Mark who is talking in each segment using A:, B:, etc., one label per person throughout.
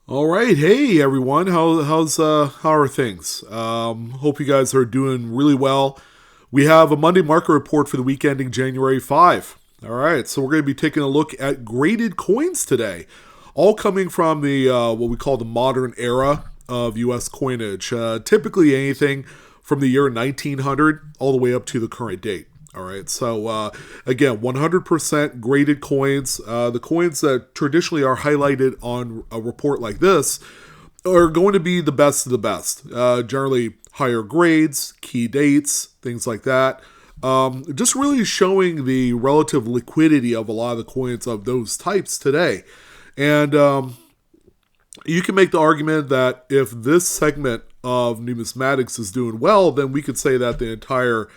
A: All right, hey everyone, how are things? Hope you guys are doing really well. We have a Monday market report for the week ending January 5. All right, so we're going to be taking a look at graded coins today, all coming from the what we call the modern era of U.S. coinage. Typically anything from the year 1900 all the way up to the current date. All right, so again, 100% graded coins. The coins that traditionally are highlighted on a report like this are going to be the best of the best. Generally, higher grades, key dates, things like that. Just really showing the relative liquidity of a lot of the coins of those types today. And you can make the argument that if this segment of numismatics is doing well, then we could say that the entire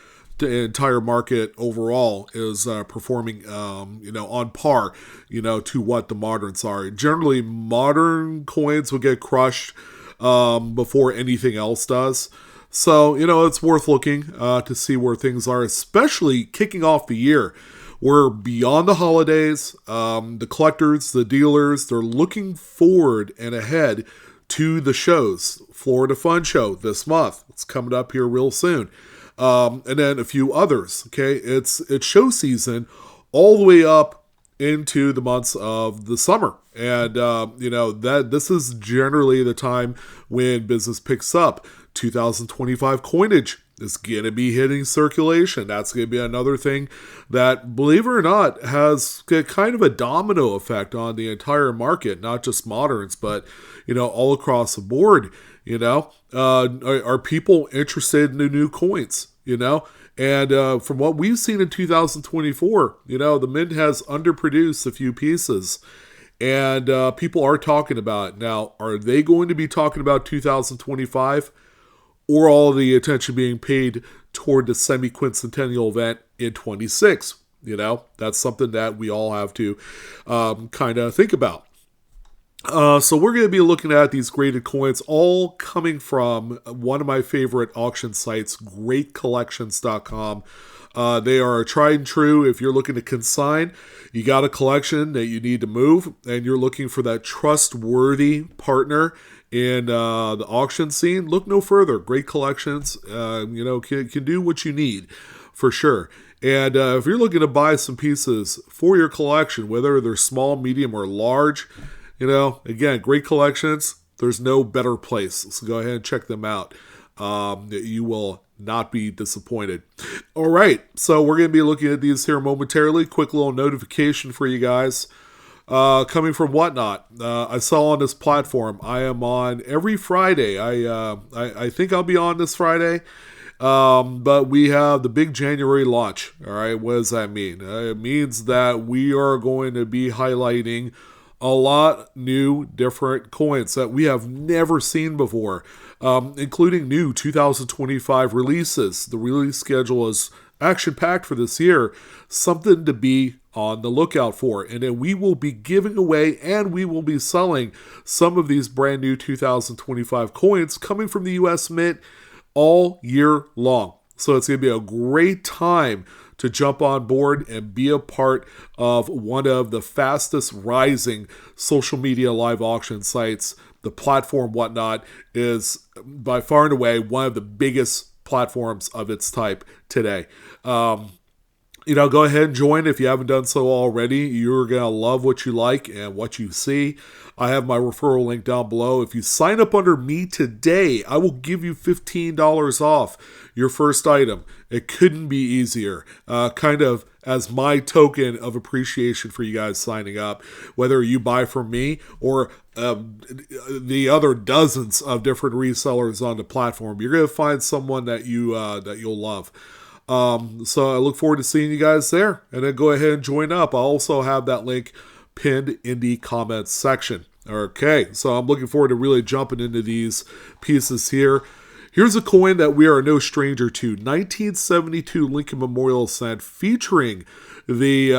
A: market overall is performing, on par, to what the moderns are. Generally, modern coins will get crushed before anything else does. So, it's worth looking to see where things are, especially kicking off the year. We're beyond the holidays. The collectors, the dealers, they're looking forward and ahead to the shows. Florida Fun Show this month. It's coming up here real soon. And then a few others. Okay, it's show season all the way up into the months of the summer, and that this is generally the time when business picks up. 2025 coinage is going to be hitting circulation. That's going to be another thing that, believe it or not, has kind of a domino effect on the entire market, not just moderns, but all across the board. Are people interested in the new coins? And from what we've seen in 2024, the mint has underproduced a few pieces, and people are talking about it. Now, are they going to be talking about 2025, or all the attention being paid toward the semi-quincentennial event in 26? That's something that we all have to kind of think about. So we're going to be looking at these graded coins, all coming from one of my favorite auction sites, greatcollections.com. They are tried and true. If you're looking to consign, you got a collection that you need to move, and you're looking for that trustworthy partner in the auction scene, look no further. Great Collections, can do what you need for sure. And if you're looking to buy some pieces for your collection, whether they're small, medium, or large, again, Great Collections, there's no better place. So go ahead and check them out. You will not be disappointed. All right, so we're going to be looking at these here momentarily. Quick little notification for you guys. Coming from Whatnot, I saw on this platform, I am on every Friday. I think I'll be on this Friday. But we have the big January launch. All right, what does that mean? It means that we are going to be highlighting a lot new different coins that we have never seen before, including new 2025 releases. The release schedule is action-packed for this year, something to be on the lookout for. And then we will be giving away and we will be selling some of these brand new 2025 coins coming from the US Mint all year long. So it's going to be a great time to jump on board and be a part of one of the fastest rising social media live auction sites. The platform Whatnot is by far and away one of the biggest platforms of its type today. Go ahead and join if you haven't done so already. You're going to love what you like and what you see. I have my referral link down below. If you sign up under me today, I will give you $15 off your first item. It couldn't be easier. Kind of as my token of appreciation for you guys signing up, whether you buy from me or the other dozens of different resellers on the platform. You're going to find someone that you'll love. So I look forward to seeing you guys there, and then go ahead and join up. I'll also have that link pinned in the comments section. Okay, so I'm looking forward to really jumping into these pieces here. Here's a coin that we are no stranger to, 1972 Lincoln Memorial Cent, featuring the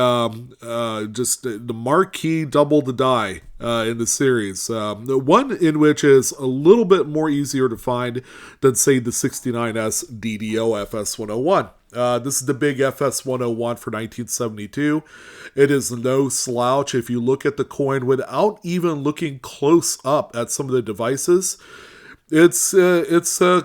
A: the marquee double the die in the series. The one in which is a little bit more easier to find than, say, the 69S DDO FS101. This is the big FS 101 for 1972. It is no slouch. If you look at the coin without even looking close up at some of the devices, it's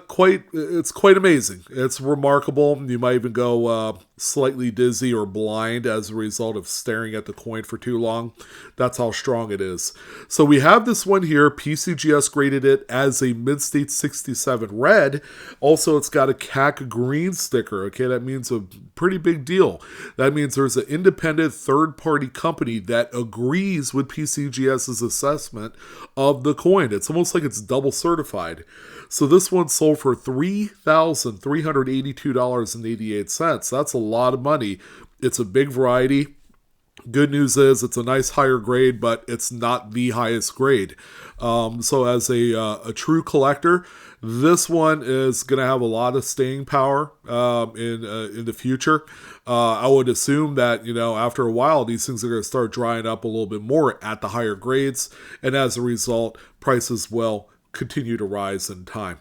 A: quite amazing. It's remarkable. You might even go slightly dizzy or blind as a result of staring at the coin for too long. That's how strong it is. So we have this one here. PCGS graded it as a Mid-State 67 red. Also, it's got a CAC green sticker. Okay, that means a pretty big deal. That means there's an independent third-party company that agrees with PCGS's assessment of the coin. It's almost like it's double certified. So this one sold for $3,382.88. That's a lot of money. It's a big variety. Good news is it's a nice higher grade, but it's not the highest grade. So as a true collector, this one is going to have a lot of staying power in the future. I would assume that, after a while, these things are going to start drying up a little bit more at the higher grades. And as a result, prices will continue to rise in time.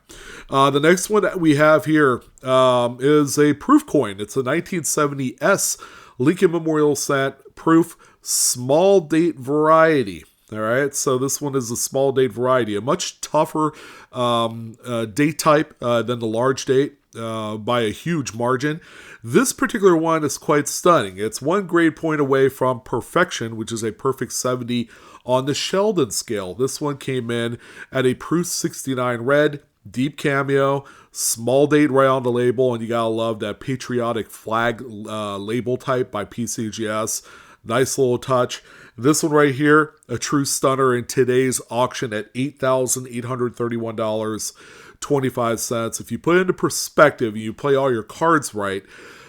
A: The next one that we have here is a proof coin. It's a 1970S Lincoln Memorial Cent proof small date variety. All right, so this one is a small date variety, a much tougher date type than the large date by a huge margin. This particular one is quite stunning. It's one grade point away from perfection, which is a perfect 70 on the Sheldon scale. This one came in at a proof 69 red, deep cameo, small date right on the label, and you gotta love that patriotic flag label type by PCGS. Nice little touch. This one right here, a true stunner in today's auction at $8,831.25. If you put it into perspective and you play all your cards right,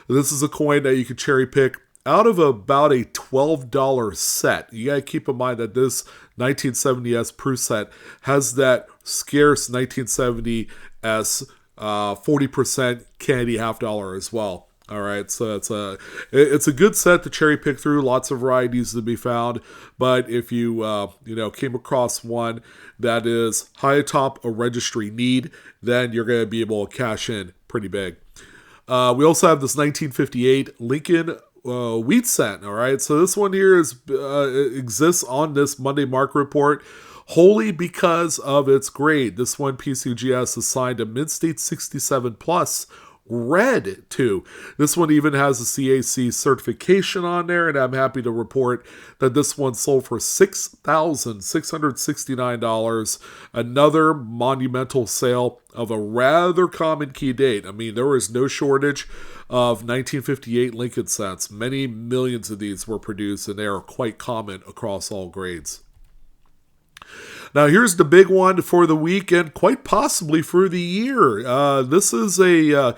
A: this is a coin that you can cherry pick out of about a $12 set. You got to keep in mind that this 1970S proof set has that scarce 1970S 40% candy half dollar as well. All right, so it's a good set to cherry pick through. Lots of varieties to be found, but if you came across one that is high atop a registry need, then you're going to be able to cash in pretty big. We also have this 1958 Lincoln wheat cent. All right, so this one here exists on this Monday market report wholly because of its grade. This one PCGS assigned a Mid-State 67 plus red to. This one even has a CAC certification on there, and I'm happy to report that this one sold for $6,669. Another monumental sale of a rather common key date. I mean, there was no shortage of 1958 Lincoln cents. Many millions of these were produced, and they are quite common across all grades. Now, here's the big one for the week and quite possibly for the year. This is a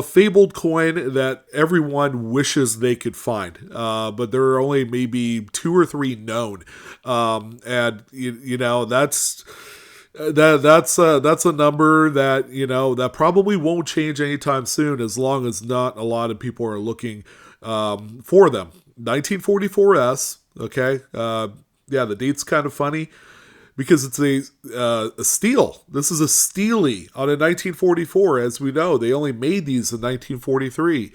A: fabled coin that everyone wishes they could find, but there are only maybe 2 or 3 known, and that's a number that that probably won't change anytime soon, as long as not a lot of people are looking for them. 1944S. Okay, the date's kind of funny, because it's a steal. This is a steely on a 1944. As we know, they only made these in 1943.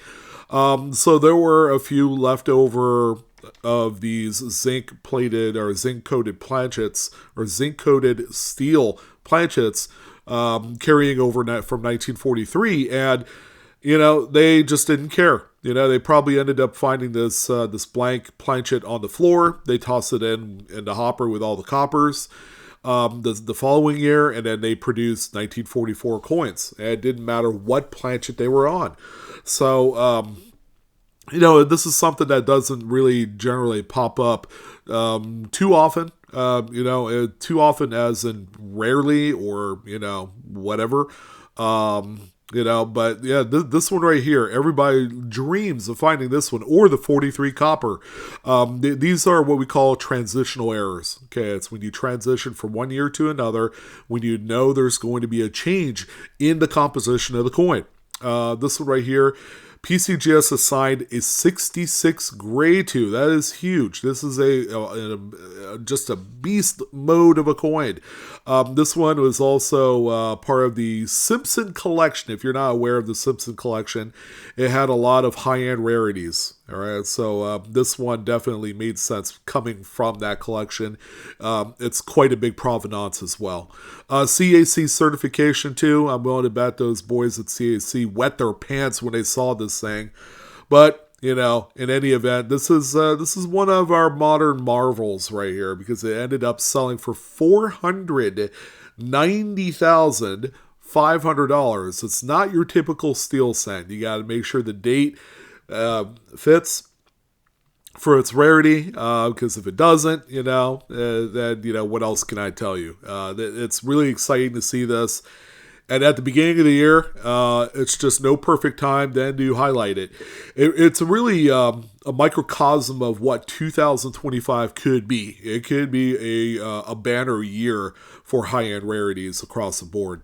A: So there were a few left over of these zinc-plated or zinc-coated planchets or zinc-coated steel planchets carrying over from 1943. And, they just didn't care. They probably ended up finding this blank planchet on the floor. They tossed it in the hopper with all the coppers the following year, and then they produced 1944 coins. And it didn't matter what planchet they were on. So, this is something that doesn't really generally pop up too often. Too often as in rarely or, whatever. But yeah, this one right here, everybody dreams of finding this one or the 43 copper. These are what we call transitional errors. Okay, it's when you transition from one year to another, when there's going to be a change in the composition of the coin. This one right here, PCGS assigned a 66 grade to. That is huge. This is just a beast mode of a coin. This one was also part of the Simpson collection. If you're not aware of the Simpson collection, it had a lot of high-end rarities. All right, so this one definitely made sense coming from that collection. It's quite a big provenance as well. CAC certification too. I'm willing to bet those boys at CAC wet their pants when they saw this thing. But in any event, this is one of our modern marvels right here, because it ended up selling for $490,500. It's not your typical steel cent. You got to make sure the date fits for its rarity, because if it doesn't, then what else can I tell you? It's really exciting to see this. And at the beginning of the year, it's just no perfect time then to highlight it. It's really a microcosm of what 2025 could be. It could be a banner year for high-end rarities across the board.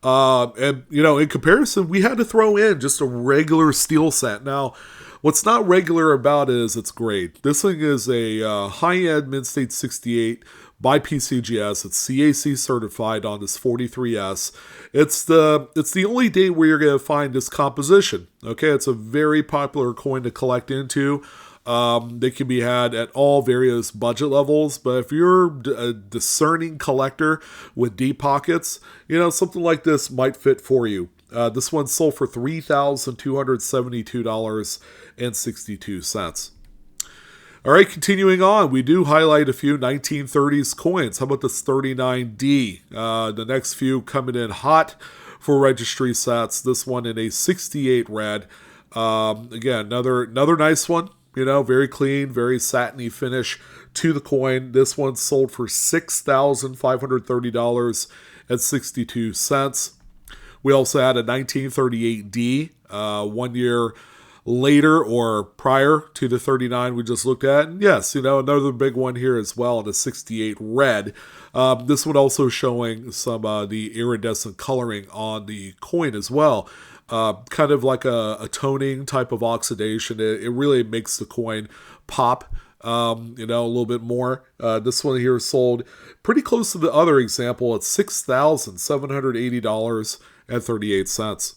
A: And in comparison, we had to throw in just a regular steel set. Now, what's not regular about it is its grade. This thing is a high-end Mid-State 68 by PCGS. It's CAC certified on this 43S. It's the only date where you're going to find this composition. Okay, it's a very popular coin to collect into. They can be had at all various budget levels, but if you're a discerning collector with deep pockets, something like this might fit for you. This one sold for $3,272.62. All right, continuing on, we do highlight a few 1930s coins. How about this 39D? The next few coming in hot for registry sets. This one in a 68 red. Again, another nice one. Very clean, very satiny finish to the coin. This one sold for $6,530.62. We also had a 1938D, 1 year later or prior to the 39 we just looked at. And yes, another big one here as well, in a 68 red. This one also showing some the iridescent coloring on the coin as well. Kind of like a toning type of oxidation. It really makes the coin pop, a little bit more. This one here sold pretty close to the other example at $6,780.38.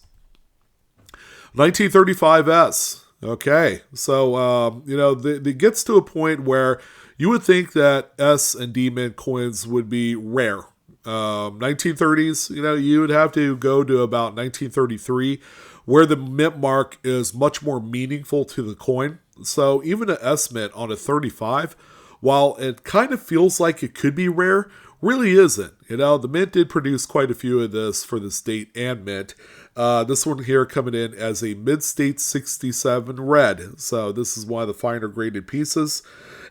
A: 1935S. Okay, so it gets to a point where you would think that S and D mint coins would be rare. 1930s, you would have to go to about 1933, where the mint mark is much more meaningful to the coin. So even an S mint on a 35, while it kind of feels like it could be rare, really isn't. The mint did produce quite a few of this for the state and mint. This one here coming in as a Mid-State 67 red. So this is one of the finer graded pieces.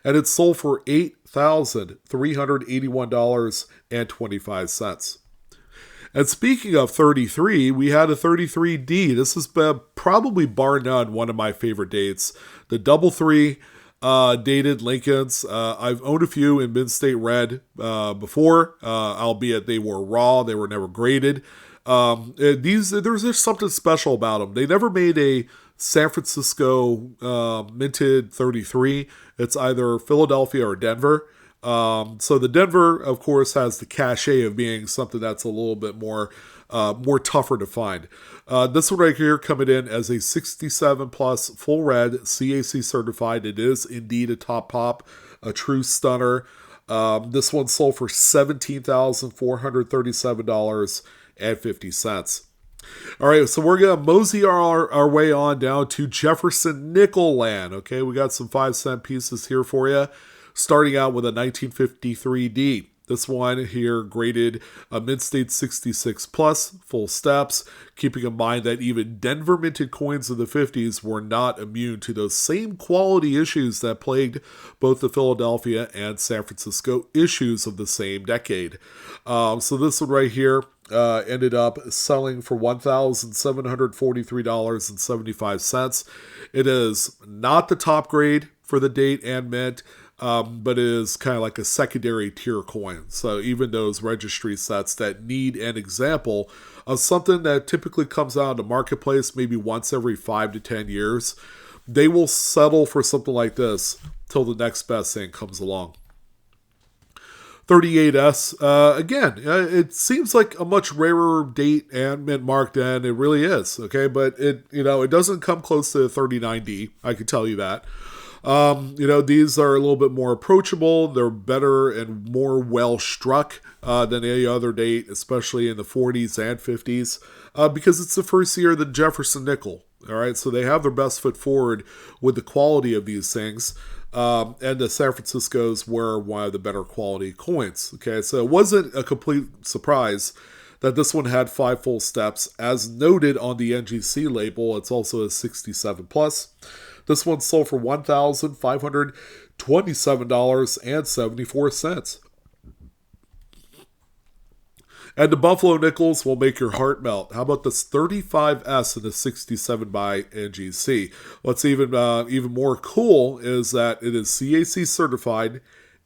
A: And it sold for $8,381.25. And speaking of 33, we had a 33D. This is probably bar none one of my favorite dates. The double three dated Lincolns. I've owned a few in Mid-State red before, albeit they were raw. They were never graded. There's just something special about them. They never made a San Francisco minted 33. It's either Philadelphia or Denver. So the Denver, of course, has the cachet of being something that's a little bit more tougher to find. This one right here coming in as a 67 plus full red, CAC certified. It is indeed a top pop, a true stunner. This one sold for $17,437.50. All right, so we're going to mosey our way on down to Jefferson nickel land. Okay, we got some 5-cent pieces here for you, starting out with a 1953D. This one here graded a Mid-State 66 plus, full steps, keeping in mind that even Denver minted coins of the 50s were not immune to those same quality issues that plagued both the Philadelphia and San Francisco issues of the same decade. So this one right here ended up selling for $1,743.75. It is not the top grade for the date and mint. but it is kind of like a secondary tier coin. So even those registry sets that need an example of something that typically comes out in the marketplace maybe once every 5 to 10 years, they will settle for something like this till the next best thing comes along. 38S, again, it seems like a much rarer date and mint mark than it really is, okay? But it doesn't come close to the 39D, I can tell you that. These are a little bit more approachable. They're better and more well struck than any other date, especially in the 40s and 50s, because it's the first year of the Jefferson nickel. All right, so they have their best foot forward with the quality of these things. And the San Francisco's were one of the better quality coins. Okay, so it wasn't a complete surprise that this one had 5 full steps. As noted on the NGC label, it's also a 67 plus. This one sold for $1,527.74. And the Buffalo Nickels will make your heart melt. How about this 35S and the 67 by NGC? What's even more cool is that it is CAC certified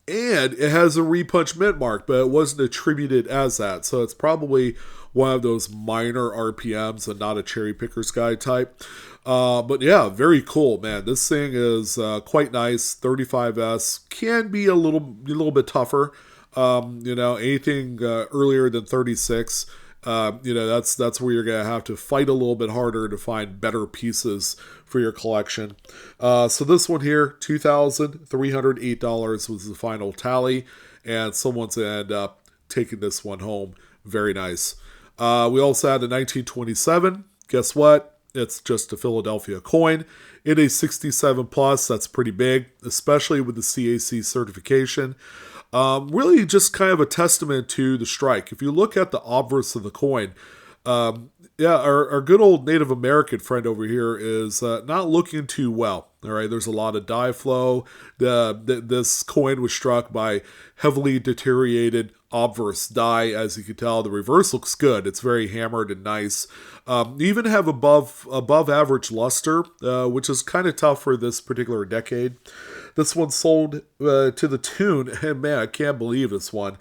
A: and it has a repunch mint mark, but it wasn't attributed as that. So it's probably one of those minor RPMs and not a cherry picker's guide type. But yeah, very cool, man. This thing is quite nice. 35S can be a little bit tougher. Anything earlier than 36, that's where you're going to have to fight a little bit harder to find better pieces for your collection. So this one here, $2,308 was the final tally, and someone's going to end up taking this one home. Very nice. We also had a 1927. Guess what? It's just a Philadelphia coin. In a 67 plus, that's pretty big, especially with the CAC certification. Really just kind of a testament to the strike. If you look at the obverse of the coin, our good old Native American friend over here is not looking too well. All right, there's a lot of dye flow. This coin was struck by heavily deteriorated obverse dye. As you can tell, the reverse looks good. It's very hammered and nice. You even have above average luster, which is kind of tough for this particular decade. This one sold to the tune, and man, I can't believe this one,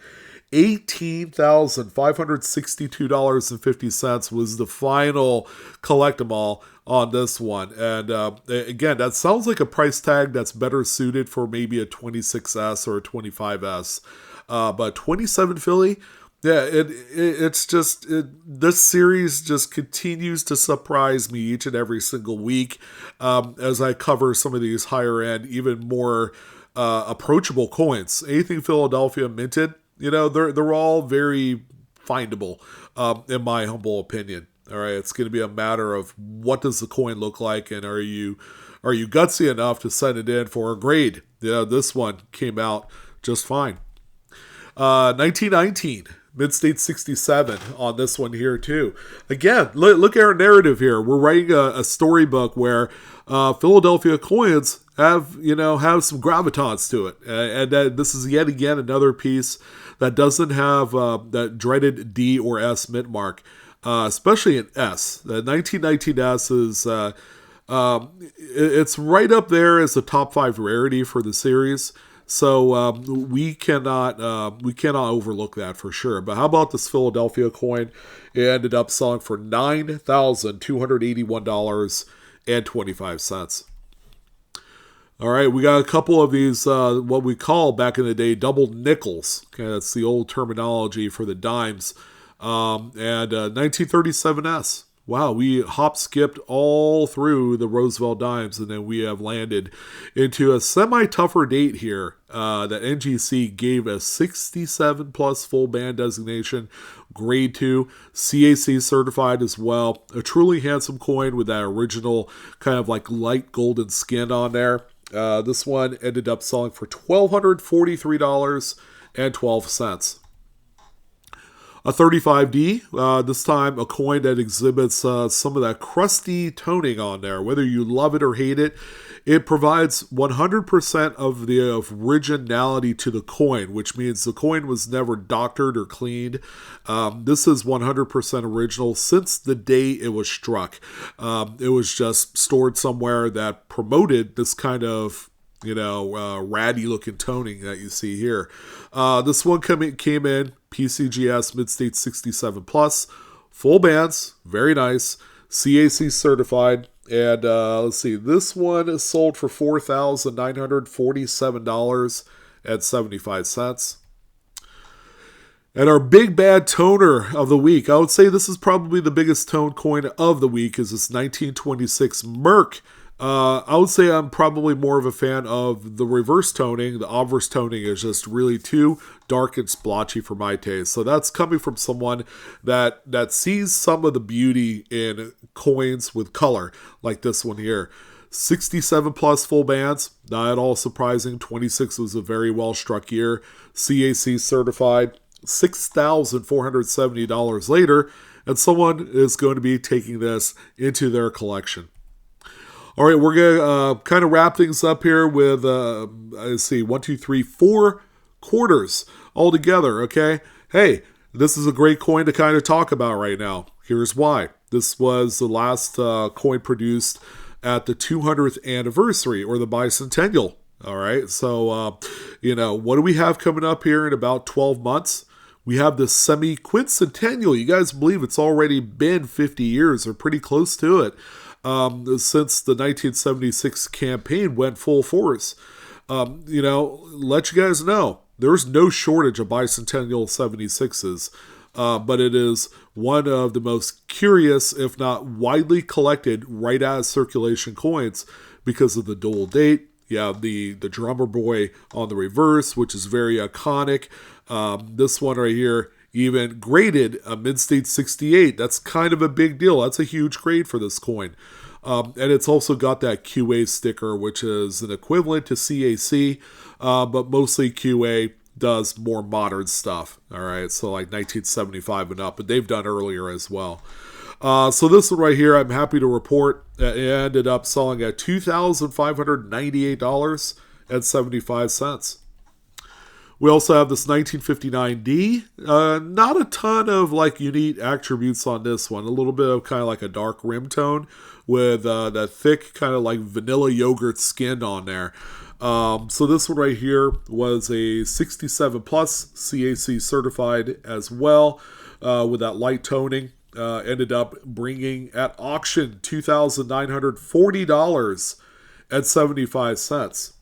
A: $18,562.50 was the final collectible on this one. And again, that sounds like a price tag that's better suited for maybe a 26S or a 25S. But 27 Philly, yeah, it's just this series just continues to surprise me each and every single week as I cover some of these higher end, even more approachable coins. Anything Philadelphia minted, they're all very findable in my humble opinion. All right, it's going to be a matter of what does the coin look like, and are you gutsy enough to send it in for a grade? Yeah, this one came out just fine. 1919. Mid-State 67 on this one here too. Again, look at our narrative here. We're writing a storybook where Philadelphia coins have some gravitas to it, and this is yet again another piece that doesn't have that dreaded D or S mint mark, especially an S. The 1919 S is it's right up there as the top 5 rarity for the series. So we cannot overlook that for sure. But how about this Philadelphia coin? It ended up selling for $9,281.25. All right, we got a couple of these what we call back in the day double nickels. Okay, that's the old terminology for the dimes. And 1937S. Wow, we hop-skipped all through the Roosevelt dimes, and then we have landed into a semi-tougher date here that NGC gave a 67-plus full band designation, grade 2, CAC certified as well. A truly handsome coin with that original kind of like light golden skin on there. This one ended up selling for $1,243.12. A 35D, this time a coin that exhibits some of that crusty toning on there. Whether you love it or hate it, it provides 100% of the originality to the coin, which means the coin was never doctored or cleaned. This is 100% original since the day it was struck. It was just stored somewhere that promoted this kind of ratty looking toning that you see here. This one came in PCGS Mid-State 67 Plus, full bands, very nice, CAC certified, and let's see, this one is sold for $4,947.75. And our big bad toner of the week, I would say this is probably the biggest tone coin of the week, is this 1926 Merc. I would say I'm probably more of a fan of the reverse toning. The obverse toning is just really too dark and splotchy for my taste. So that's coming from someone that sees some of the beauty in coins with color, like this one here. 67 plus full bands, not at all surprising. 26 was a very well struck year. CAC certified. $6,470 later, and someone is going to be taking this into their collection. All right, we're going to kind of wrap things up here with, let's see, 1, 2, 3, 4 quarters all together, okay? Hey, this is a great coin to kind of talk about right now. Here's why. This was the last coin produced at the 200th anniversary, or the bicentennial. All right, so, what do we have coming up here in about 12 months? We have the semi-quincentennial. You guys believe it's already been 50 years, or pretty close to it, since the 1976 campaign went full force. Let you guys know, there's no shortage of bicentennial 76s, but it is one of the most curious, if not widely collected, right out of circulation coins because of the dual date. You have the drummer boy on the reverse, which is very iconic. This one right here, even graded a Mid-State 68. That's kind of a big deal. That's a huge grade for this coin. And it's also got that QA sticker, which is an equivalent to CAC, but mostly QA does more modern stuff. All right, so like 1975 and up, but they've done earlier as well. So this one right here, I'm happy to report, it ended up selling at $2,598.75. We also have this 1959D. Not a ton of unique attributes on this one. A little bit of kind of like a dark rim tone with that thick kind of like vanilla yogurt skin on there. So this one right here was a 67 plus CAC certified as well, with that light toning. Ended up bringing at auction $2,940.75.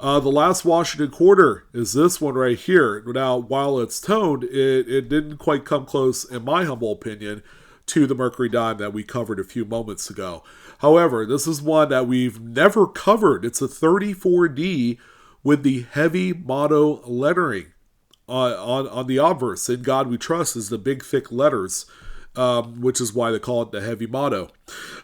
A: The last Washington quarter is this one right here. Now, while it's toned, it didn't quite come close, in my humble opinion, to the Mercury dime that we covered a few moments ago. However, this is one that we've never covered. It's a 34D with the heavy motto lettering on the obverse. In God We Trust is the big thick letters, which is why they call it the heavy motto.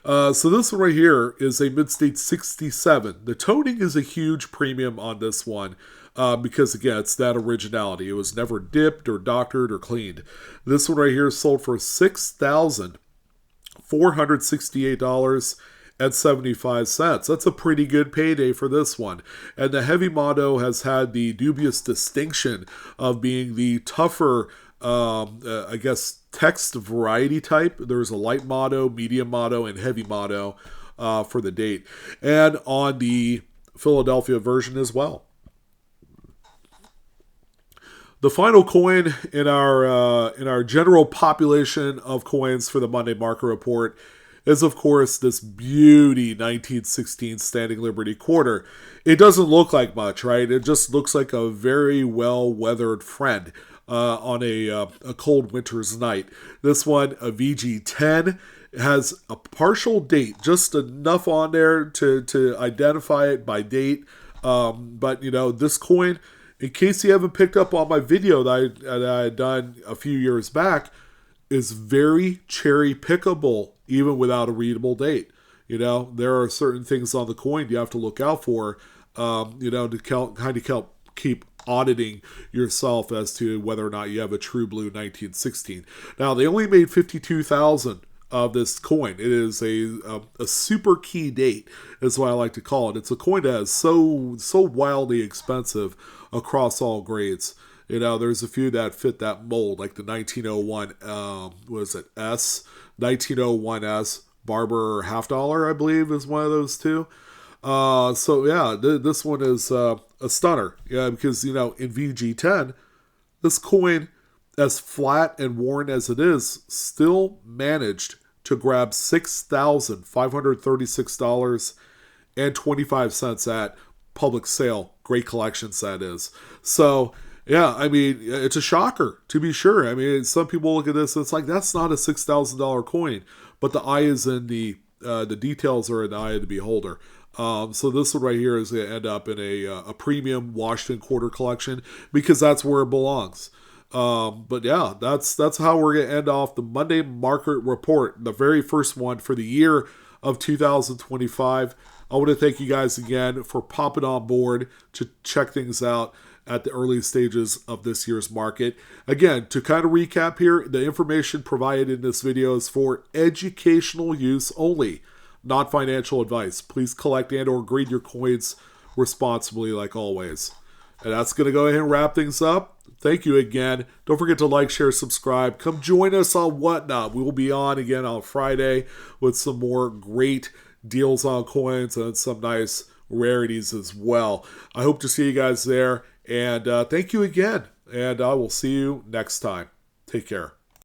A: So this one right here is a Mid-State 67. The toning is a huge premium on this one because, again, it's that originality. It was never dipped or doctored or cleaned. This one right here is sold for $6,468.75. That's a pretty good payday for this one. And the heavy motto has had the dubious distinction of being the tougher, text variety type. There's a light motto, medium motto, and heavy motto for the date, and on the Philadelphia version as well. The final coin in our general population of coins for the Monday Market Report is, of course, this beauty 1916 Standing Liberty Quarter. It doesn't look like much, right? It just looks like a very well-weathered friend on a cold winter's night. This one, a VG10, has a partial date, just enough on there to identify it by date. But, this coin, in case you haven't picked up on my video that I had done a few years back, is very cherry pickable, even without a readable date. There are certain things on the coin you have to look out for, to keep auditing yourself as to whether or not you have a true blue 1916. Now, they only made 52,000 of this coin. It is a super key date, is what I like to call it. It's a coin that is so wildly expensive across all grades. There's a few that fit that mold, like the 1901, S? 1901S Barber half dollar, I believe, is one of those two. So yeah, this one is a stunner. Yeah, because in VG10, this coin, as flat and worn as it is, still managed to grab $6,536.25 at public sale. Great collections, that is. So, yeah, I mean, it's a shocker, to be sure. I mean, some people look at this and it's like, that's not a $6,000 coin. But the eye is in the details are in the eye of the beholder. So this one right here is going to end up in a premium Washington quarter collection because that's where it belongs. But yeah, that's how we're gonna end off the Monday market report, the very first one for the year of 2025. I want to thank you guys again for popping on board to check things out at the early stages of this year's market. Again, to kind of recap here, the information provided in this video is for educational use only, not financial advice. Please collect and or grade your coins responsibly like always. And that's going to go ahead and wrap things up. Thank you again. Don't forget to like, share, subscribe. Come join us on Whatnot. We will be on again on Friday with some more great deals on coins and some nice rarities as well. I hope to see you guys there. And thank you again. And I will see you next time. Take care.